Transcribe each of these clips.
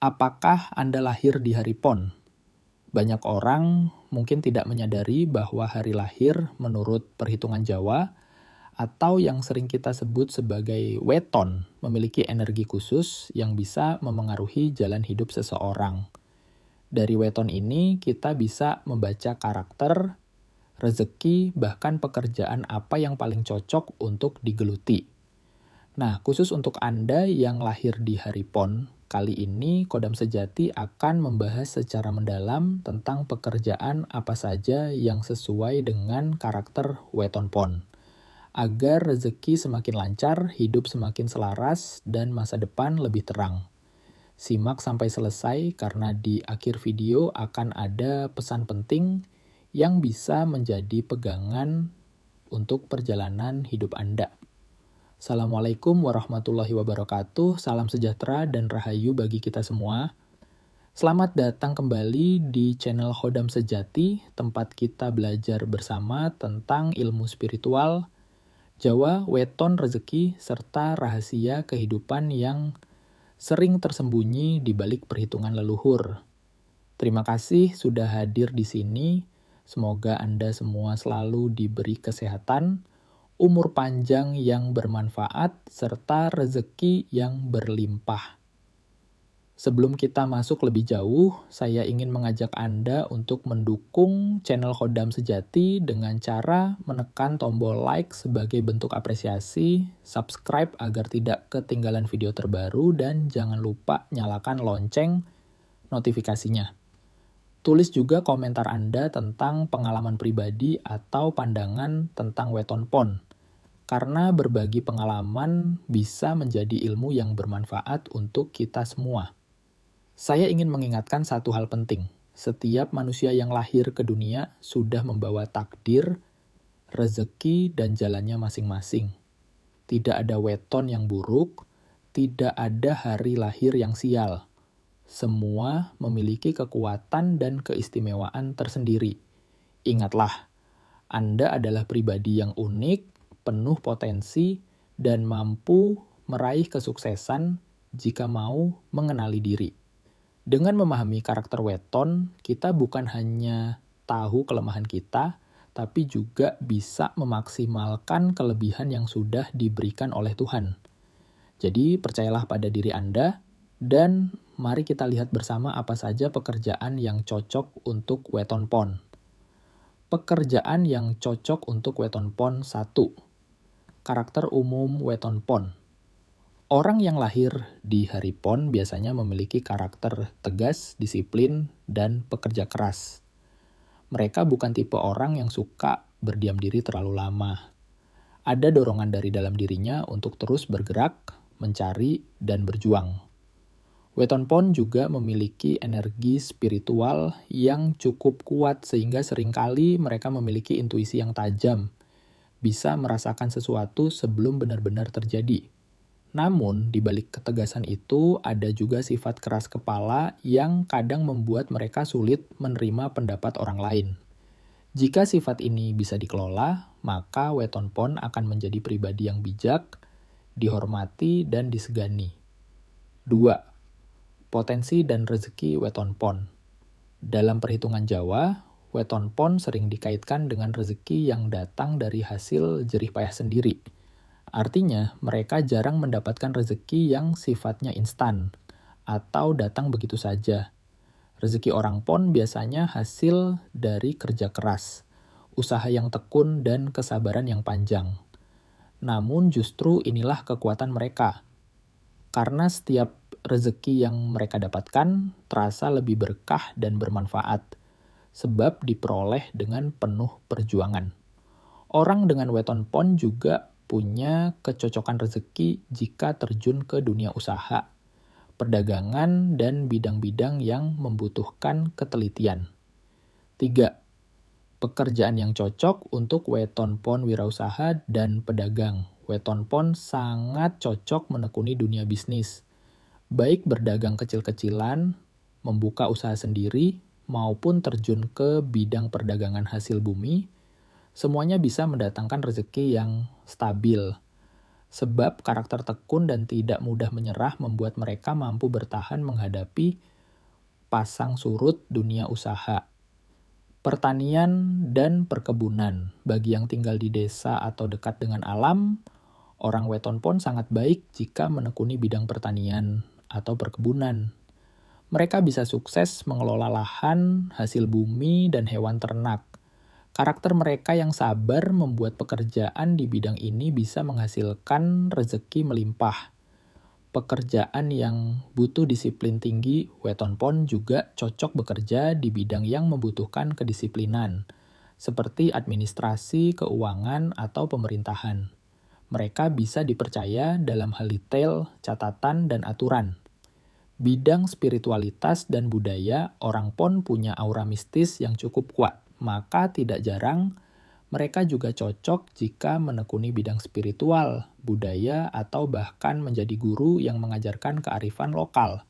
Apakah Anda lahir di hari PON? Banyak orang mungkin tidak menyadari bahwa hari lahir menurut perhitungan Jawa atau yang sering kita sebut sebagai weton memiliki energi khusus yang bisa memengaruhi jalan hidup seseorang. Dari weton ini kita bisa membaca karakter, rezeki, bahkan pekerjaan apa yang paling cocok untuk digeluti. Nah, khusus untuk Anda yang lahir di hari PON, kali ini Kodam Sejati akan membahas secara mendalam tentang pekerjaan apa saja yang sesuai dengan karakter weton PON, agar rezeki semakin lancar, hidup semakin selaras, dan masa depan lebih terang. Simak sampai selesai karena di akhir video akan ada pesan penting yang bisa menjadi pegangan untuk perjalanan hidup Anda. Assalamualaikum warahmatullahi wabarakatuh, salam sejahtera dan rahayu bagi kita semua. Selamat datang kembali di channel Kodam Sejati, tempat kita belajar bersama tentang ilmu spiritual, Jawa, weton, rezeki, serta rahasia kehidupan yang sering tersembunyi di balik perhitungan leluhur. Terima kasih sudah hadir di sini. Semoga Anda semua selalu diberi kesehatan, umur panjang yang bermanfaat, serta rezeki yang berlimpah. Sebelum kita masuk lebih jauh, saya ingin mengajak Anda untuk mendukung channel Kodam Sejati dengan cara menekan tombol like sebagai bentuk apresiasi, subscribe agar tidak ketinggalan video terbaru, dan jangan lupa nyalakan lonceng notifikasinya. Tulis juga komentar Anda tentang pengalaman pribadi atau pandangan tentang weton PON. Karena berbagi pengalaman bisa menjadi ilmu yang bermanfaat untuk kita semua. Saya ingin mengingatkan satu hal penting. Setiap manusia yang lahir ke dunia sudah membawa takdir, rezeki, dan jalannya masing-masing. Tidak ada weton yang buruk, tidak ada hari lahir yang sial. Semua memiliki kekuatan dan keistimewaan tersendiri. Ingatlah, Anda adalah pribadi yang unik, penuh potensi, dan mampu meraih kesuksesan jika mau mengenali diri. Dengan memahami karakter weton, kita bukan hanya tahu kelemahan kita, tapi juga bisa memaksimalkan kelebihan yang sudah diberikan oleh Tuhan. Jadi, percayalah pada diri Anda, dan mari kita lihat bersama apa saja pekerjaan yang cocok untuk weton PON. Pekerjaan yang cocok untuk weton PON 1. Karakter umum weton PON. Orang yang lahir di hari PON biasanya memiliki karakter tegas, disiplin, dan pekerja keras. Mereka bukan tipe orang yang suka berdiam diri terlalu lama. Ada dorongan dari dalam dirinya untuk terus bergerak, mencari, dan berjuang. Weton PON juga memiliki energi spiritual yang cukup kuat sehingga seringkali mereka memiliki intuisi yang tajam, bisa merasakan sesuatu sebelum benar-benar terjadi. Namun, di balik ketegasan itu, ada juga sifat keras kepala yang kadang membuat mereka sulit menerima pendapat orang lain. Jika sifat ini bisa dikelola, maka weton PON akan menjadi pribadi yang bijak, dihormati, dan disegani. 2. Potensi dan rezeki weton PON. Dalam perhitungan Jawa, weton PON sering dikaitkan dengan rezeki yang datang dari hasil jerih payah sendiri. Artinya, mereka jarang mendapatkan rezeki yang sifatnya instan atau datang begitu saja. Rezeki orang PON biasanya hasil dari kerja keras, usaha yang tekun, dan kesabaran yang panjang. Namun justru inilah kekuatan mereka. Karena setiap rezeki yang mereka dapatkan terasa lebih berkah dan bermanfaat, sebab diperoleh dengan penuh perjuangan. Orang dengan weton PON juga punya kecocokan rezeki jika terjun ke dunia usaha, perdagangan, dan bidang-bidang yang membutuhkan ketelitian. 3. Pekerjaan yang cocok untuk weton PON wirausaha dan pedagang. Weton PON sangat cocok menekuni dunia bisnis, baik berdagang kecil-kecilan, membuka usaha sendiri, maupun terjun ke bidang perdagangan hasil bumi, semuanya bisa mendatangkan rezeki yang stabil. Sebab karakter tekun dan tidak mudah menyerah membuat mereka mampu bertahan menghadapi pasang surut dunia usaha. Pertanian dan perkebunan. Bagi yang tinggal di desa atau dekat dengan alam, orang weton pon sangat baik jika menekuni bidang pertanian atau perkebunan. Mereka bisa sukses mengelola lahan, hasil bumi, dan hewan ternak. Karakter mereka yang sabar membuat pekerjaan di bidang ini bisa menghasilkan rezeki melimpah. Pekerjaan yang butuh disiplin tinggi, weton pon juga cocok bekerja di bidang yang membutuhkan kedisiplinan, seperti administrasi, keuangan, atau pemerintahan. Mereka bisa dipercaya dalam hal detail, catatan, dan aturan. Bidang spiritualitas dan budaya, orang pon punya aura mistis yang cukup kuat, maka tidak jarang mereka juga cocok jika menekuni bidang spiritual, budaya, atau bahkan menjadi guru yang mengajarkan kearifan lokal.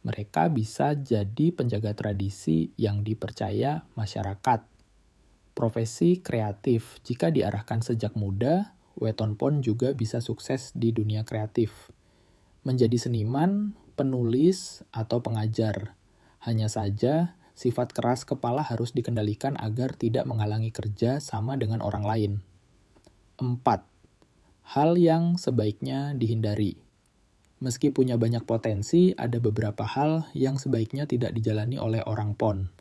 Mereka bisa jadi penjaga tradisi yang dipercaya masyarakat. Profesi kreatif, jika diarahkan sejak muda, weton pon juga bisa sukses di dunia kreatif. Menjadi seniman, penulis, atau pengajar. Hanya saja, sifat keras kepala harus dikendalikan agar tidak menghalangi kerja sama dengan orang lain. 4. Hal yang sebaiknya dihindari. Meski punya banyak potensi, ada beberapa hal yang sebaiknya tidak dijalani oleh orang pon.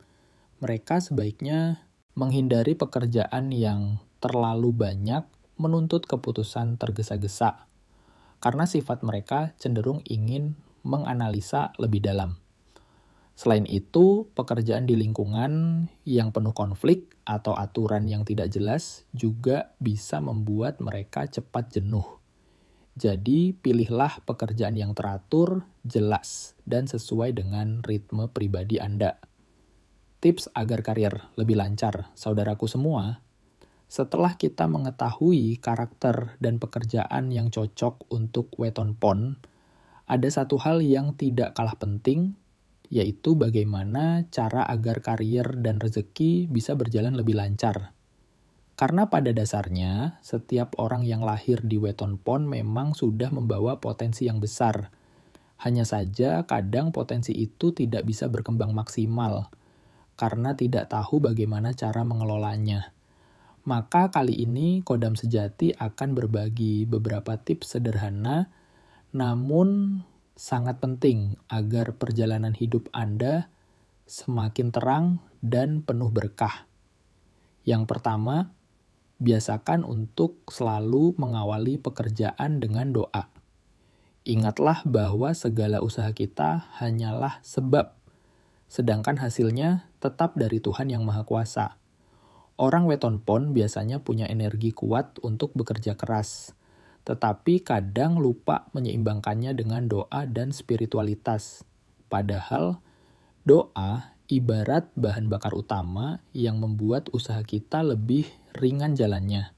Mereka sebaiknya menghindari pekerjaan yang terlalu banyak menuntut keputusan tergesa-gesa, karena sifat mereka cenderung ingin menganalisa lebih dalam. Selain itu, pekerjaan di lingkungan yang penuh konflik atau aturan yang tidak jelas juga bisa membuat mereka cepat jenuh. Jadi, pilihlah pekerjaan yang teratur, jelas, dan sesuai dengan ritme pribadi Anda. Tips agar karir lebih lancar, saudaraku semua. Setelah kita mengetahui karakter dan pekerjaan yang cocok untuk weton pon, ada satu hal yang tidak kalah penting, yaitu bagaimana cara agar karier dan rezeki bisa berjalan lebih lancar. Karena pada dasarnya, setiap orang yang lahir di weton pon memang sudah membawa potensi yang besar. Hanya saja kadang potensi itu tidak bisa berkembang maksimal, karena tidak tahu bagaimana cara mengelolanya. Maka kali ini Kodam Sejati akan berbagi beberapa tips sederhana, namun sangat penting agar perjalanan hidup Anda semakin terang dan penuh berkah. Yang pertama, biasakan untuk selalu mengawali pekerjaan dengan doa. Ingatlah bahwa segala usaha kita hanyalah sebab, sedangkan hasilnya tetap dari Tuhan Yang Maha Kuasa. Orang weton pon biasanya punya energi kuat untuk bekerja keras, tetapi kadang lupa menyeimbangkannya dengan doa dan spiritualitas. Padahal, doa ibarat bahan bakar utama yang membuat usaha kita lebih ringan jalannya.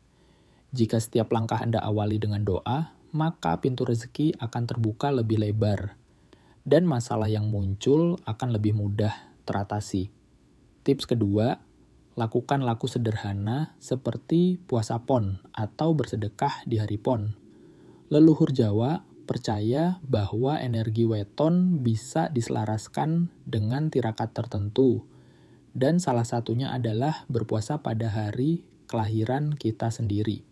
Jika setiap langkah Anda awali dengan doa, maka pintu rezeki akan terbuka lebih lebar, dan masalah yang muncul akan lebih mudah teratasi. Tips kedua, lakukan laku sederhana seperti puasa pon atau bersedekah di hari pon. Leluhur Jawa percaya bahwa energi weton bisa diselaraskan dengan tirakat tertentu, dan salah satunya adalah berpuasa pada hari kelahiran kita sendiri.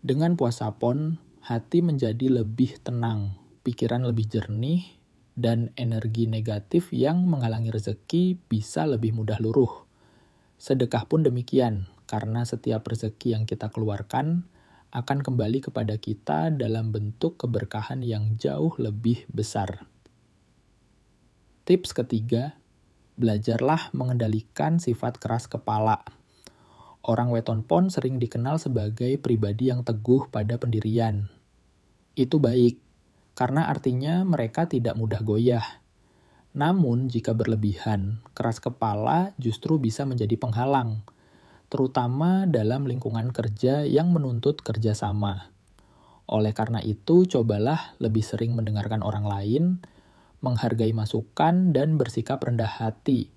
Dengan puasa pon, hati menjadi lebih tenang, pikiran lebih jernih, dan energi negatif yang menghalangi rezeki bisa lebih mudah luruh. Sedekah pun demikian, karena setiap rezeki yang kita keluarkan akan kembali kepada kita dalam bentuk keberkahan yang jauh lebih besar. Tips ketiga, belajarlah mengendalikan sifat keras kepala. Orang weton pon sering dikenal sebagai pribadi yang teguh pada pendirian. Itu baik, karena artinya mereka tidak mudah goyah. Namun, jika berlebihan, keras kepala justru bisa menjadi penghalang, terutama dalam lingkungan kerja yang menuntut kerjasama. Oleh karena itu, cobalah lebih sering mendengarkan orang lain, menghargai masukan, dan bersikap rendah hati.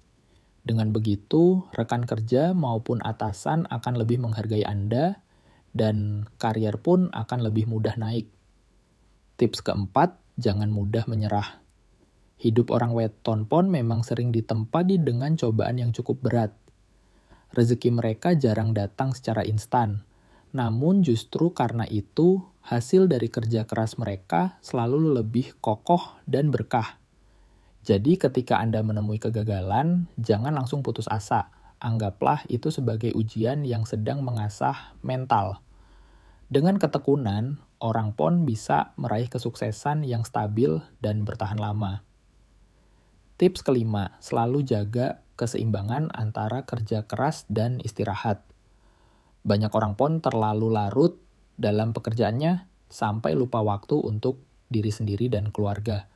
Dengan begitu, rekan kerja maupun atasan akan lebih menghargai Anda, dan karier pun akan lebih mudah naik. Tips keempat, jangan mudah menyerah. Hidup orang weton pon memang sering ditempati dengan cobaan yang cukup berat. Rezeki mereka jarang datang secara instan. Namun justru karena itu, hasil dari kerja keras mereka selalu lebih kokoh dan berkah. Jadi ketika Anda menemui kegagalan, jangan langsung putus asa. Anggaplah itu sebagai ujian yang sedang mengasah mental. Dengan ketekunan, orang pon bisa meraih kesuksesan yang stabil dan bertahan lama. Tips kelima, selalu jaga keseimbangan antara kerja keras dan istirahat. Banyak orang pon terlalu larut dalam pekerjaannya sampai lupa waktu untuk diri sendiri dan keluarga.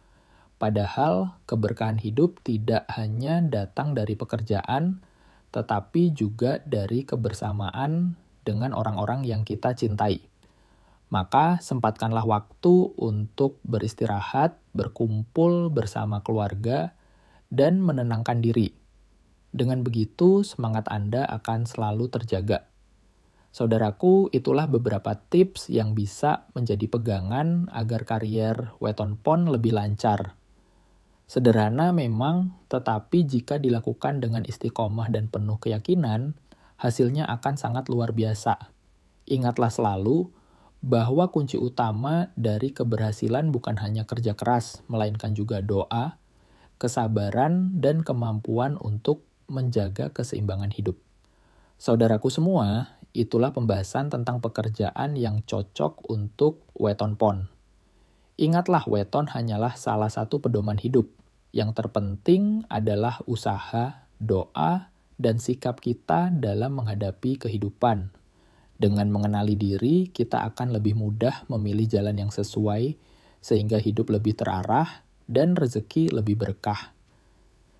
Padahal keberkahan hidup tidak hanya datang dari pekerjaan, tetapi juga dari kebersamaan dengan orang-orang yang kita cintai. Maka sempatkanlah waktu untuk beristirahat, berkumpul bersama keluarga, dan menenangkan diri. Dengan begitu, semangat Anda akan selalu terjaga. Saudaraku, itulah beberapa tips yang bisa menjadi pegangan agar karier weton pon lebih lancar. Sederhana memang, tetapi jika dilakukan dengan istiqomah dan penuh keyakinan, hasilnya akan sangat luar biasa. Ingatlah selalu bahwa kunci utama dari keberhasilan bukan hanya kerja keras, melainkan juga doa, kesabaran, dan kemampuan untuk menjaga keseimbangan hidup. Saudaraku semua, itulah pembahasan tentang pekerjaan yang cocok untuk weton pon. Ingatlah, weton hanyalah salah satu pedoman hidup. Yang terpenting adalah usaha, doa, dan sikap kita dalam menghadapi kehidupan. Dengan mengenali diri, kita akan lebih mudah memilih jalan yang sesuai, sehingga hidup lebih terarah dan rezeki lebih berkah.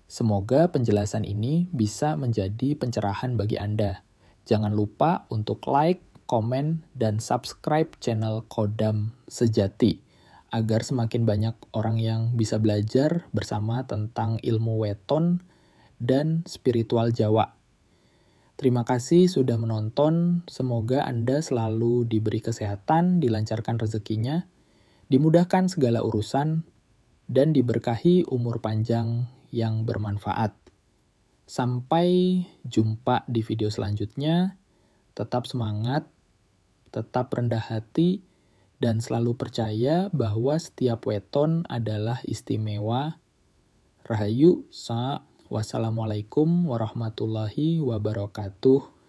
Semoga penjelasan ini bisa menjadi pencerahan bagi Anda. Jangan lupa untuk like, komen, dan subscribe channel Kodam Sejati, agar semakin banyak orang yang bisa belajar bersama tentang ilmu weton dan spiritual Jawa. Terima kasih sudah menonton, semoga Anda selalu diberi kesehatan, dilancarkan rezekinya, dimudahkan segala urusan, dan diberkahi umur panjang yang bermanfaat. Sampai jumpa di video selanjutnya, tetap semangat, tetap rendah hati, dan selalu percaya bahwa setiap weton adalah istimewa. Rahayu, Wassalamualaikum warahmatullahi wabarakatuh.